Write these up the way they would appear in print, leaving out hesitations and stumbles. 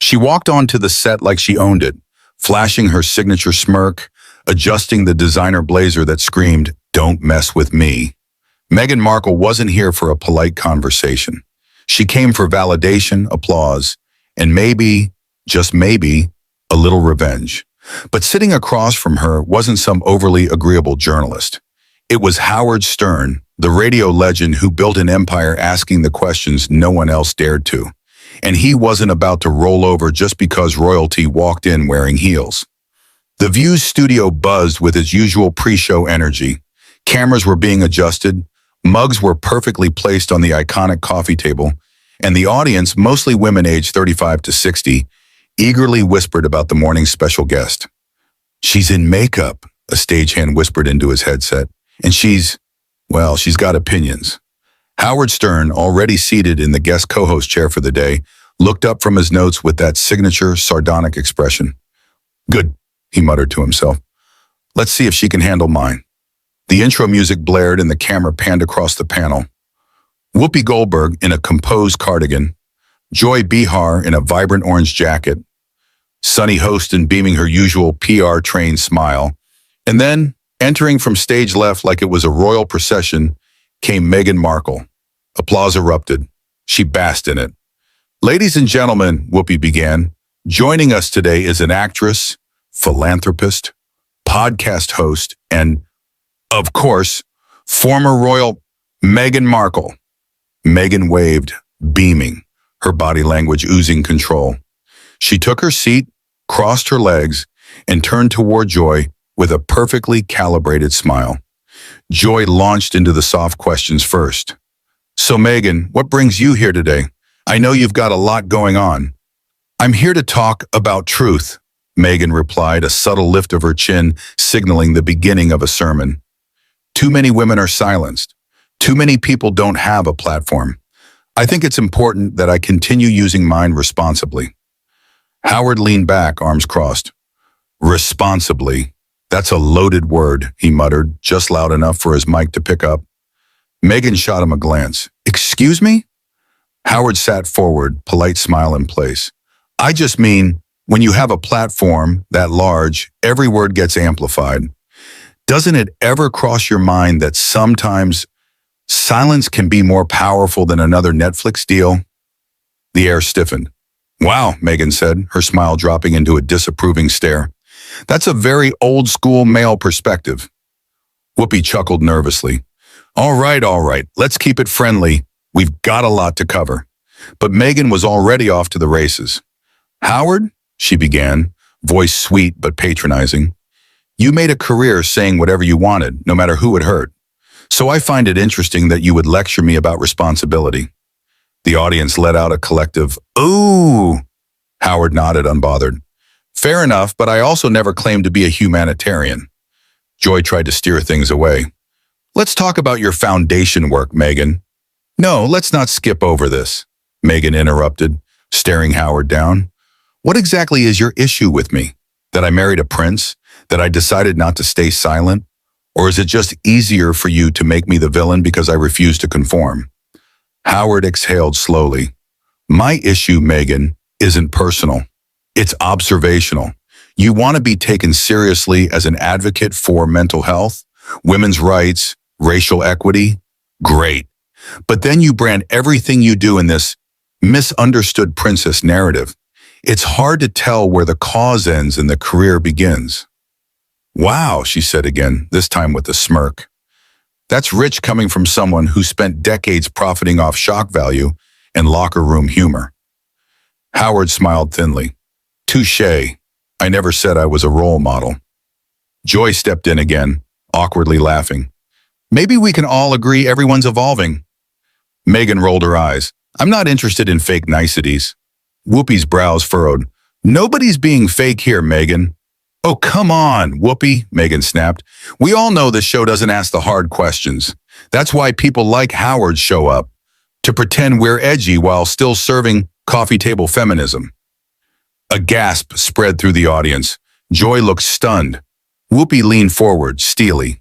She walked onto the set like she owned it, flashing her signature smirk, adjusting the designer blazer that screamed, "Don't mess with me." Meghan Markle wasn't here for a polite conversation. She came for validation, applause, and maybe, just maybe, a little revenge. But sitting across from her wasn't some overly agreeable journalist. It was Howard Stern, the radio legend who built an empire asking the questions no one else dared to. And he wasn't about to roll over just because royalty walked in wearing heels. The View's studio buzzed with its usual pre-show energy. Cameras were being adjusted, mugs were perfectly placed on the iconic coffee table, and the audience, mostly women aged 35 to 60, eagerly whispered about the morning's special guest. "She's in makeup," a stagehand whispered into his headset, "and she's got opinions." Howard Stern, already seated in the guest co-host chair for the day, looked up from his notes with that signature sardonic expression. "Good," he muttered to himself. "Let's see if she can handle mine." The intro music blared and the camera panned across the panel. Whoopi Goldberg in a composed cardigan, Joy Behar in a vibrant orange jacket, Sunny Hostin beaming her usual PR-trained smile, and then, entering from stage left like it was a royal procession, came Meghan Markle. Applause erupted. She basked in it. "Ladies and gentlemen," Whoopi began, "joining us today is an actress, philanthropist, podcast host, and, of course, former royal Meghan Markle." Meghan waved, beaming, her body language oozing control. She took her seat, crossed her legs, and turned toward Joy with a perfectly calibrated smile. Joy launched into the soft questions first. "So Meghan, what brings you here today? I know you've got a lot going on." "I'm here to talk about truth," Meghan replied, a subtle lift of her chin signaling the beginning of a sermon. "Too many women are silenced. Too many people don't have a platform. I think it's important that I continue using mine responsibly." Howard leaned back, arms crossed. "Responsibly. That's a loaded word," he muttered, just loud enough for his mic to pick up. Meghan shot him a glance. "Excuse me?" Howard sat forward, polite smile in place. "I just mean, when you have a platform that large, every word gets amplified. Doesn't it ever cross your mind that sometimes silence can be more powerful than another Netflix deal?" The air stiffened. "Wow," Meghan said, her smile dropping into a disapproving stare. "That's a very old-school male perspective." Whoopi chuckled nervously. All right, let's keep it friendly. We've got a lot to cover." But Meghan was already off to the races. "Howard," she began, voice sweet but patronizing, "you made a career saying whatever you wanted, no matter who it hurt. So I find it interesting that you would lecture me about responsibility." The audience let out a collective, "Ooh." Howard nodded, unbothered. "Fair enough, but I also never claimed to be a humanitarian." Joy tried to steer things away. "Let's talk about your foundation work, Meghan." "No, let's not skip over this," Meghan interrupted, staring Howard down. "What exactly is your issue with me? That I married a prince? That I decided not to stay silent? Or is it just easier for you to make me the villain because I refuse to conform?" Howard exhaled slowly. "My issue, Meghan, isn't personal. It's observational. You want to be taken seriously as an advocate for mental health, women's rights, racial equity? Great. But then you brand everything you do in this misunderstood princess narrative. It's hard to tell where the cause ends and the career begins." "Wow," she said again, this time with a smirk. "That's rich coming from someone who spent decades profiting off shock value and locker room humor." Howard smiled thinly. "Touché. I never said I was a role model." Joy stepped in again, awkwardly laughing. "Maybe we can all agree everyone's evolving." Meghan rolled her eyes. "I'm not interested in fake niceties." Whoopi's brows furrowed. "Nobody's being fake here, Meghan." "Oh, come on, Whoopi," Meghan snapped. "We all know this show doesn't ask the hard questions. That's why people like Howard show up, to pretend we're edgy while still serving coffee table feminism." A gasp spread through the audience. Joy looked stunned. Whoopi leaned forward, steely.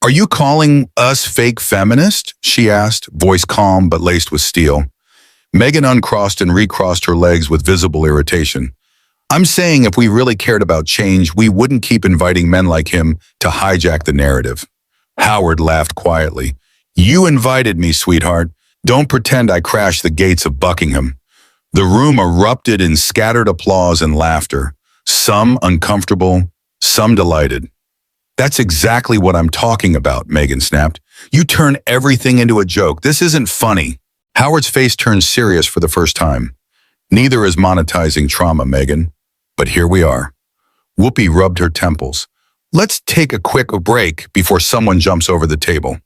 "Are you calling us fake feminist?" she asked, voice calm but laced with steel. Meghan uncrossed and recrossed her legs with visible irritation. I'm saying if we really cared about change, we wouldn't keep inviting men like him to hijack the narrative. Howard laughed quietly. You invited me, sweetheart. Don't pretend I crashed the gates of Buckingham. The room erupted in scattered applause and laughter, some uncomfortable, some delighted. That's exactly what I'm talking about, Meghan snapped. You turn everything into a joke. This isn't funny. Howard's face turned serious for the first time. Neither is monetizing trauma, Meghan. But here we are. Whoopi rubbed her temples. Let's take a quick break before someone jumps over the table.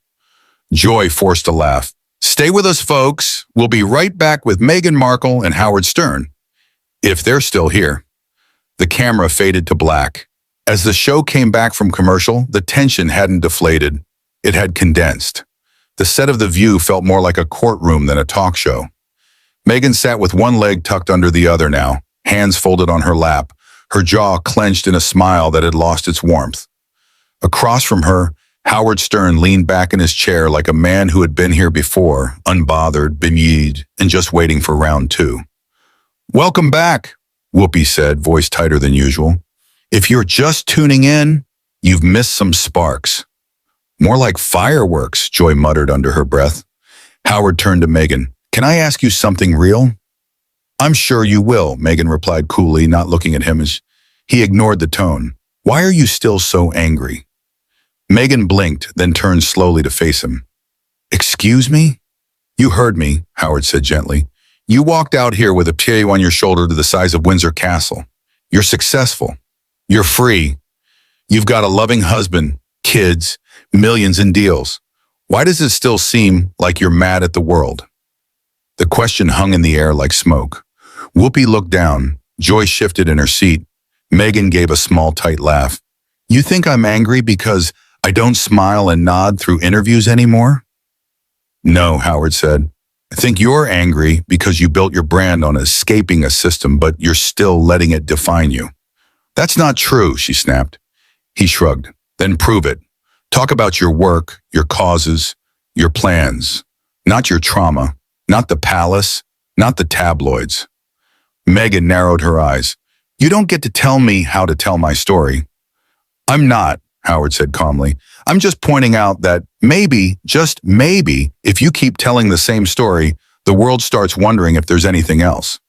Joy forced a laugh. Stay with us, folks. We'll be right back with Meghan Markle and Howard Stern. If they're still here. The camera faded to black. As the show came back from commercial, the tension hadn't deflated. It had condensed. The set of The View felt more like a courtroom than a talk show. Meghan sat with one leg tucked under the other now, hands folded on her lap, her jaw clenched in a smile that had lost its warmth. Across from her, Howard Stern leaned back in his chair like a man who had been here before, unbothered, bemused, and just waiting for round two. Welcome back, Whoopi said, voice tighter than usual. If you're just tuning in, you've missed some sparks. More like fireworks, Joy muttered under her breath. Howard turned to Meghan. Can I ask you something real? I'm sure you will, Meghan replied coolly, not looking at him as he ignored the tone. Why are you still so angry? Meghan blinked, then turned slowly to face him. Excuse me? You heard me, Howard said gently. You walked out here with a tear on your shoulder to the size of Windsor Castle. You're successful. You're free. You've got a loving husband, kids, millions in deals. Why does it still seem like you're mad at the world? The question hung in the air like smoke. Whoopi looked down. Joy shifted in her seat. Meghan gave a small, tight laugh. You think I'm angry because I don't smile and nod through interviews anymore? No, Howard said. I think you're angry because you built your brand on escaping a system, but you're still letting it define you. That's not true, she snapped. He shrugged. Then prove it. Talk about your work, your causes, your plans. Not your trauma, not the palace, not the tabloids. Meghan narrowed her eyes. You don't get to tell me how to tell my story. I'm not, Howard said calmly. I'm just pointing out that maybe, just maybe, if you keep telling the same story, the world starts wondering if there's anything else.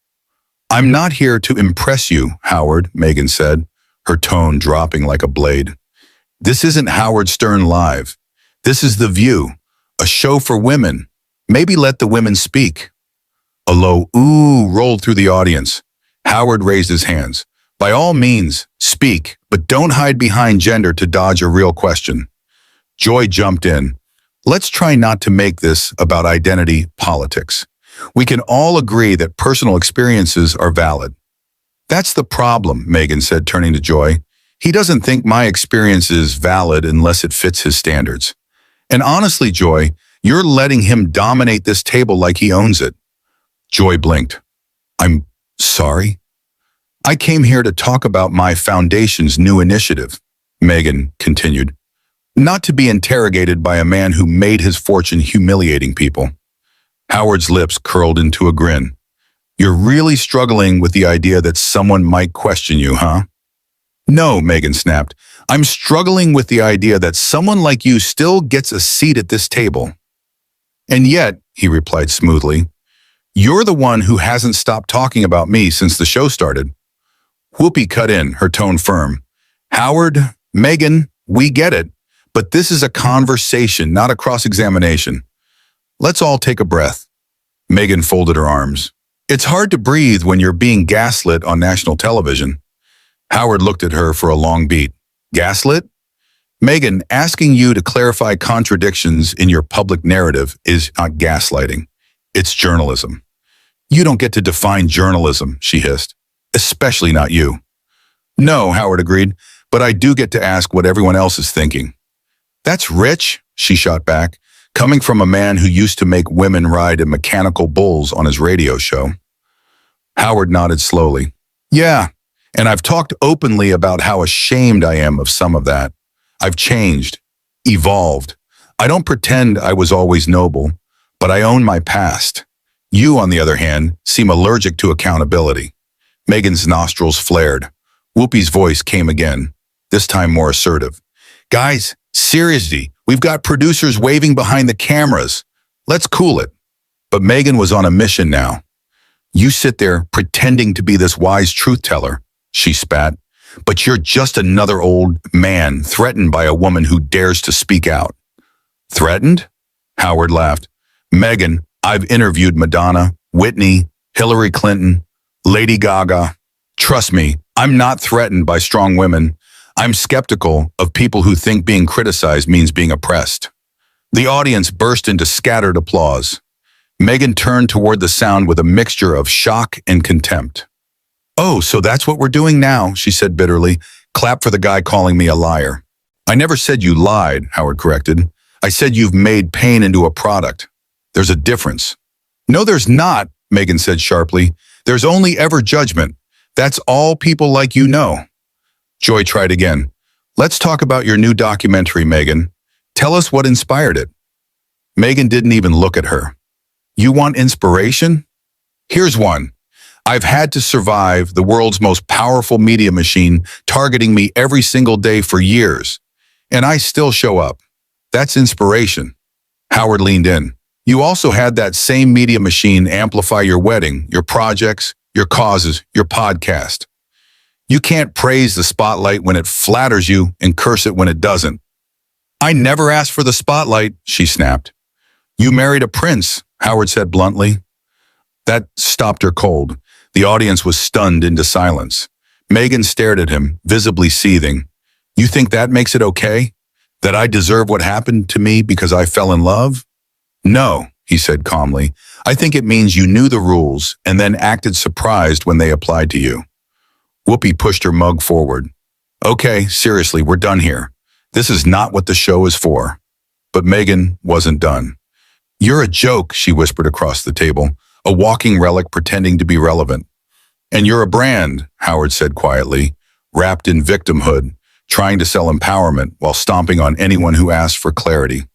I'm not here to impress you, Howard, Meghan said, her tone dropping like a blade. This isn't Howard Stern Live. This is The View, a show for women. Maybe let the women speak. A low ooh rolled through the audience. Howard raised his hands. By all means, speak, but don't hide behind gender to dodge a real question. Joy jumped in. Let's try not to make this about identity politics. We can all agree that personal experiences are valid. That's the problem, Meghan said, turning to Joy. He doesn't think my experience is valid unless it fits his standards. And honestly, Joy, you're letting him dominate this table like he owns it. Joy blinked. I'm sorry? I came here to talk about my foundation's new initiative, Meghan continued. Not to be interrogated by a man who made his fortune humiliating people. Howard's lips curled into a grin. You're really struggling with the idea that someone might question you, huh? No, Meghan snapped. I'm struggling with the idea that someone like you still gets a seat at this table. And yet, he replied smoothly, you're the one who hasn't stopped talking about me since the show started. Whoopi cut in, her tone firm. Howard, Meghan, we get it, but this is a conversation, not a cross-examination. Let's all take a breath. Meghan folded her arms. It's hard to breathe when you're being gaslit on national television. Howard looked at her for a long beat. Gaslit? Meghan, asking you to clarify contradictions in your public narrative is not gaslighting. It's journalism. You don't get to define journalism, she hissed. Especially not you. No, Howard agreed, but I do get to ask what everyone else is thinking. That's rich, she shot back, coming from a man who used to make women ride in mechanical bulls on his radio show. Howard nodded slowly. Yeah, and I've talked openly about how ashamed I am of some of that. I've changed, evolved. I don't pretend I was always noble, but I own my past. You, on the other hand, seem allergic to accountability. Meghan's nostrils flared. Whoopi's voice came again, this time more assertive. Guys, seriously, we've got producers waving behind the cameras. Let's cool it. But Meghan was on a mission now. You sit there pretending to be this wise truth teller, she spat, but you're just another old man threatened by a woman who dares to speak out. Threatened? Howard laughed. Meghan, I've interviewed Madonna, Whitney, Hillary Clinton, Lady Gaga. Trust me, I'm not threatened by strong women. I'm skeptical of people who think being criticized means being oppressed. The audience burst into scattered applause. Meghan turned toward the sound with a mixture of shock and contempt. Oh, so that's what we're doing now, she said bitterly. Clap for the guy calling me a liar. I never said you lied, Howard corrected. I said you've made pain into a product. There's a difference. No, there's not, Meghan said sharply. There's only ever judgment. That's all people like you know. Joy tried again. Let's talk about your new documentary, Meghan. Tell us what inspired it. Meghan didn't even look at her. You want inspiration? Here's one. I've had to survive the world's most powerful media machine targeting me every single day for years, and I still show up. That's inspiration. Howard leaned in. You also had that same media machine amplify your wedding, your projects, your causes, your podcast. You can't praise the spotlight when it flatters you and curse it when it doesn't. I never asked for the spotlight, she snapped. You married a prince, Howard said bluntly. That stopped her cold. The audience was stunned into silence. Meghan stared at him, visibly seething. You think that makes it okay? That I deserve what happened to me because I fell in love? No, he said calmly. I think it means you knew the rules and then acted surprised when they applied to you. Whoopi pushed her mug forward. Okay, seriously, we're done here. This is not what the show is for. But Meghan wasn't done. You're a joke, she whispered across the table, a walking relic pretending to be relevant. And you're a brand, Howard said quietly, wrapped in victimhood, trying to sell empowerment while stomping on anyone who asked for clarity.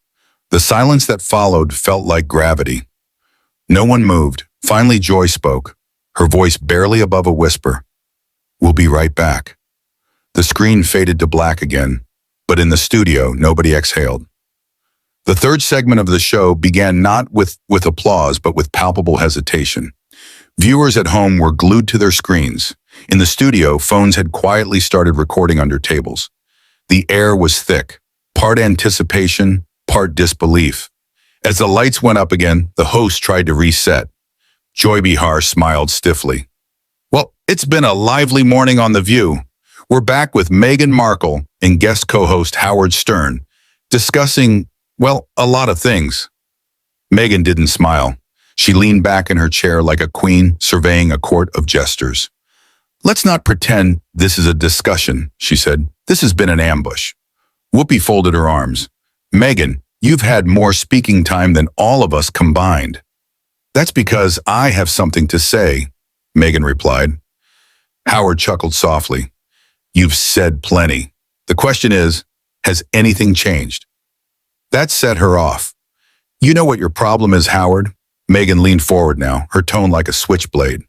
The silence that followed felt like gravity. No one moved. Finally, Joy spoke, her voice barely above a whisper. We'll be right back. The screen faded to black again, but in the studio, nobody exhaled. The third segment of the show began not with applause, but with palpable hesitation. Viewers at home were glued to their screens. In the studio, phones had quietly started recording under tables. The air was thick, part anticipation, part disbelief. As the lights went up again, the host tried to reset. Joy Behar smiled stiffly. Well, it's been a lively morning on The View. We're back with Meghan Markle and guest co-host Howard Stern, discussing, well, a lot of things. Meghan didn't smile. She leaned back in her chair like a queen surveying a court of jesters. Let's not pretend this is a discussion, she said. This has been an ambush. Whoopi folded her arms. Meghan, you've had more speaking time than all of us combined. That's because I have something to say, Meghan replied. Howard chuckled softly. You've said plenty. The question is, has anything changed? That set her off. You know what your problem is, Howard? Meghan leaned forward now, her tone like a switchblade.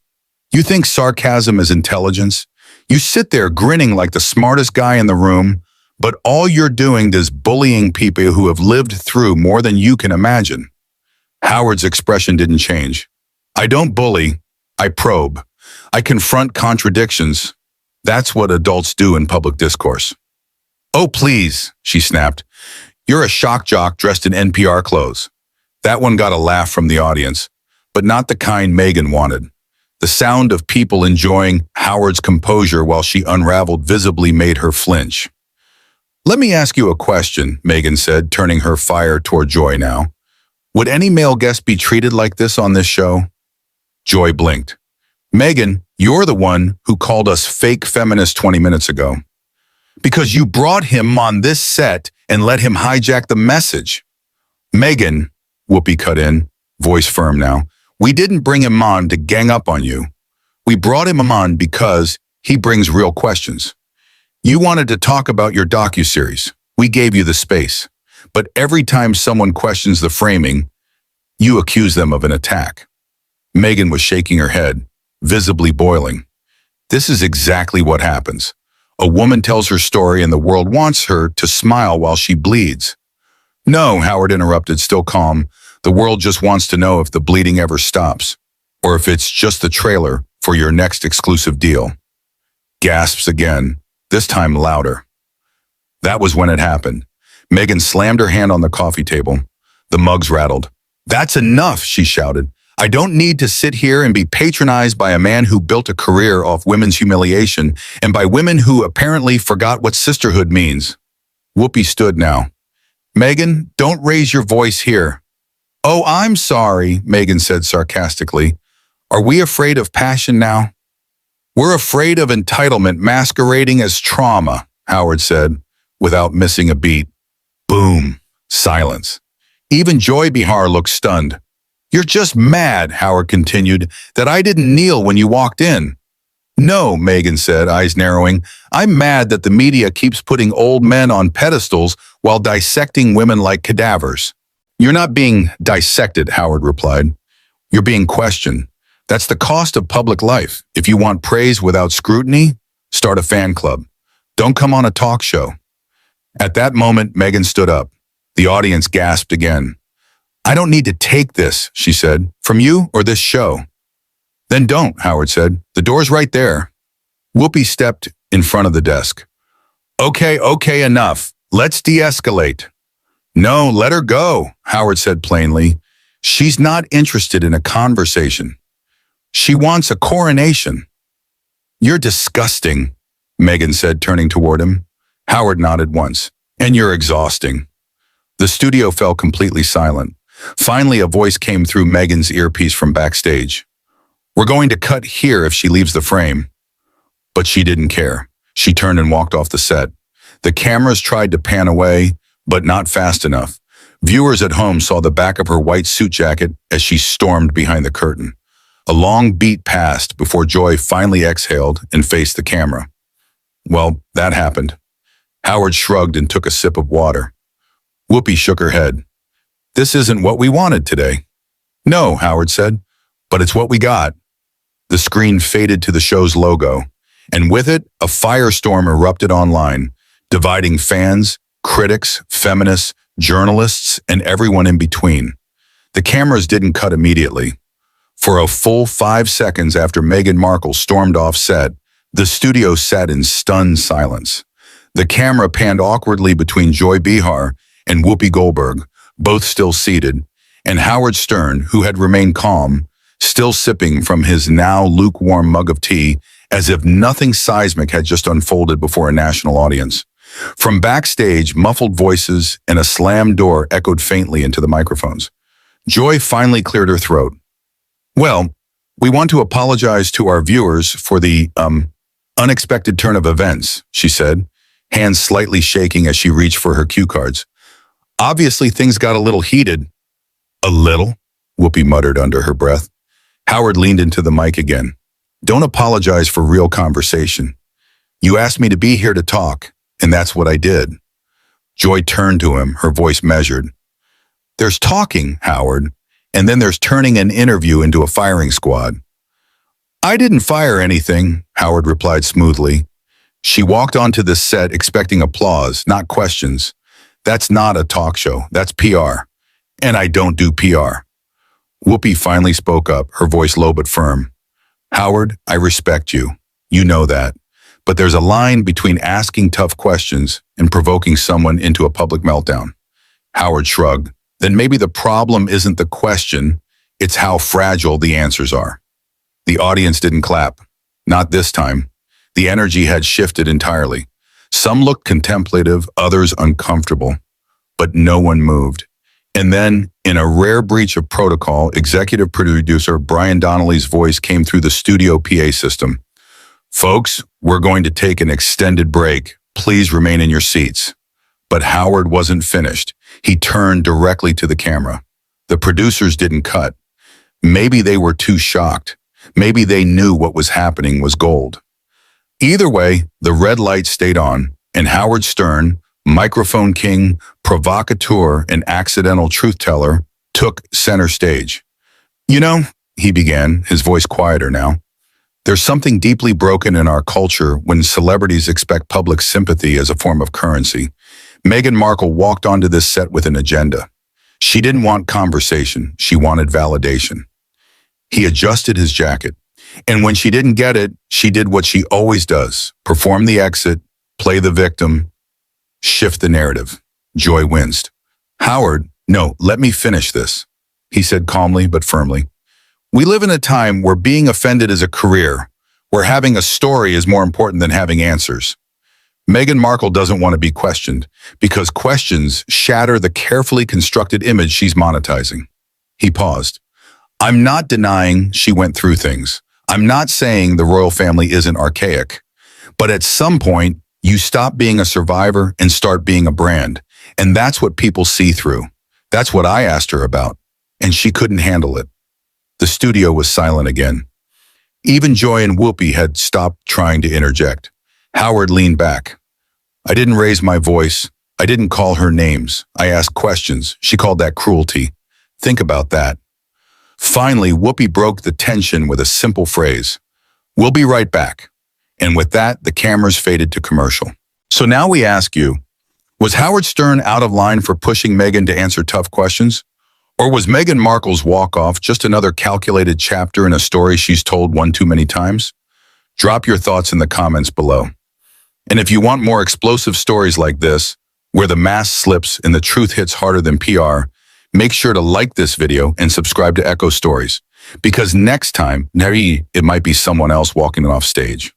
You think sarcasm is intelligence? You sit there grinning like the smartest guy in the room, but all you're doing is bullying people who have lived through more than you can imagine. Howard's expression didn't change. I don't bully, I probe. I confront contradictions. That's what adults do in public discourse. Oh, please, she snapped. You're a shock jock dressed in NPR clothes. That one got a laugh from the audience, but not the kind Meghan wanted. The sound of people enjoying Howard's composure while she unraveled visibly made her flinch. Let me ask you a question, Meghan said, turning her fire toward Joy now. Would any male guest be treated like this on this show? Joy blinked. Meghan, you're the one who called us fake feminists 20 minutes ago. Because you brought him on this set and let him hijack the message. Meghan, Whoopi cut in, voice firm now, we didn't bring him on to gang up on you. We brought him on because he brings real questions. You wanted to talk about your docuseries. We gave you the space. But every time someone questions the framing, you accuse them of an attack. Meghan was shaking her head, visibly boiling. This is exactly what happens. A woman tells her story and the world wants her to smile while she bleeds. No, Howard interrupted, still calm. The world just wants to know if the bleeding ever stops, or if it's just the trailer for your next exclusive deal. Gasps again, this time louder. That was when it happened. Meghan slammed her hand on the coffee table. The mugs rattled. "That's enough," she shouted. "I don't need to sit here and be patronized by a man who built a career off women's humiliation and by women who apparently forgot what sisterhood means." Whoopi stood now. "Meghan, don't raise your voice here." "Oh, I'm sorry," Meghan said sarcastically. "Are we afraid of passion now?" "We're afraid of entitlement masquerading as trauma," Howard said, without missing a beat. Boom. Silence. Even Joy Behar looked stunned. "You're just mad," Howard continued, "that I didn't kneel when you walked in." "No," Meghan said, eyes narrowing. "I'm mad that the media keeps putting old men on pedestals while dissecting women like cadavers." "You're not being dissected," Howard replied. "You're being questioned. That's the cost of public life. If you want praise without scrutiny, start a fan club. Don't come on a talk show." At that moment, Meghan stood up. The audience gasped again. "I don't need to take this," she said, "from you or this show." "Then don't," Howard said. "The door's right there." Whoopi stepped in front of the desk. Okay, enough. Let's de-escalate." "No, let her go," Howard said plainly. "She's not interested in a conversation. She wants a coronation." "You're disgusting," Meghan said, turning toward him. Howard nodded once. "And you're exhausting." The studio fell completely silent. Finally, a voice came through Meghan's earpiece from backstage. "We're going to cut here if she leaves the frame." But she didn't care. She turned and walked off the set. The cameras tried to pan away, but not fast enough. Viewers at home saw the back of her white suit jacket as she stormed behind the curtain. A long beat passed before Joy finally exhaled and faced the camera. Well, that happened. Howard shrugged and took a sip of water. Whoopi shook her head. "This isn't what we wanted today." "No," Howard said, "but it's what we got." The screen faded to the show's logo, and with it, a firestorm erupted online, dividing fans, critics, feminists, journalists, and everyone in between. The cameras didn't cut immediately. For a full 5 seconds after Meghan Markle stormed off set, the studio sat in stunned silence. The camera panned awkwardly between Joy Behar and Whoopi Goldberg, both still seated, and Howard Stern, who had remained calm, still sipping from his now lukewarm mug of tea, as if nothing seismic had just unfolded before a national audience. From backstage, muffled voices and a slammed door echoed faintly into the microphones. Joy finally cleared her throat. "Well, we want to apologize to our viewers for the, unexpected turn of events," she said, hands slightly shaking as she reached for her cue cards. "Obviously, things got a little heated." "A little?" Whoopi muttered under her breath. Howard leaned into the mic again. "Don't apologize for real conversation. You asked me to be here to talk, and that's what I did." Joy turned to him, her voice measured. "There's talking, Howard, and then there's turning an interview into a firing squad." "I didn't fire anything," Howard replied smoothly. "She walked onto the set expecting applause, not questions. That's not a talk show, that's PR. And I don't do PR." Whoopi finally spoke up, her voice low but firm. "Howard, I respect you. You know that. But there's a line between asking tough questions and provoking someone into a public meltdown." Howard shrugged. "Then maybe the problem isn't the question, it's how fragile the answers are." The audience didn't clap. Not this time. The energy had shifted entirely. Some looked contemplative, others uncomfortable. But no one moved. And then, in a rare breach of protocol, executive producer Brian Donnelly's voice came through the studio PA system. "Folks, we're going to take an extended break. Please remain in your seats." But Howard wasn't finished. He turned directly to the camera. The producers didn't cut. Maybe they were too shocked. Maybe they knew what was happening was gold. Either way, the red light stayed on, and Howard Stern, microphone king, provocateur, and accidental truth teller, took center stage. "You know, he began, his voice quieter now. There's something deeply broken in our culture when celebrities expect public sympathy as a form of currency. Meghan Markle walked onto this set with an agenda. She didn't want conversation, she wanted validation. He adjusted his jacket, and when she didn't get it, she did what she always does, perform the exit, play the victim, shift the narrative. Joy winced. Howard, no, let me finish this, he said calmly but firmly. We live in a time where being offended is a career, where having a story is more important than having answers. Meghan Markle doesn't want to be questioned because questions shatter the carefully constructed image she's monetizing. He paused. I'm not denying she went through things. I'm not saying the royal family isn't archaic. But at some point, you stop being a survivor and start being a brand. And that's what people see through. That's what I asked her about. And she couldn't handle it. The studio was silent again. Even Joy and Whoopi had stopped trying to interject. Howard leaned back. I didn't raise my voice. I didn't call her names. I asked questions. She called that cruelty. Think about that. Finally, Whoopi broke the tension with a simple phrase. We'll be right back. And with that, the cameras faded to commercial. So now we ask you, was Howard Stern out of line for pushing Meghan to answer tough questions? Or was Meghan Markle's walk-off just another calculated chapter in a story she's told one too many times? Drop your thoughts in the comments below. And if you want more explosive stories like this, where the mask slips and the truth hits harder than PR, make sure to like this video and subscribe to Echo Stories. Because next time, it might be someone else walking off stage.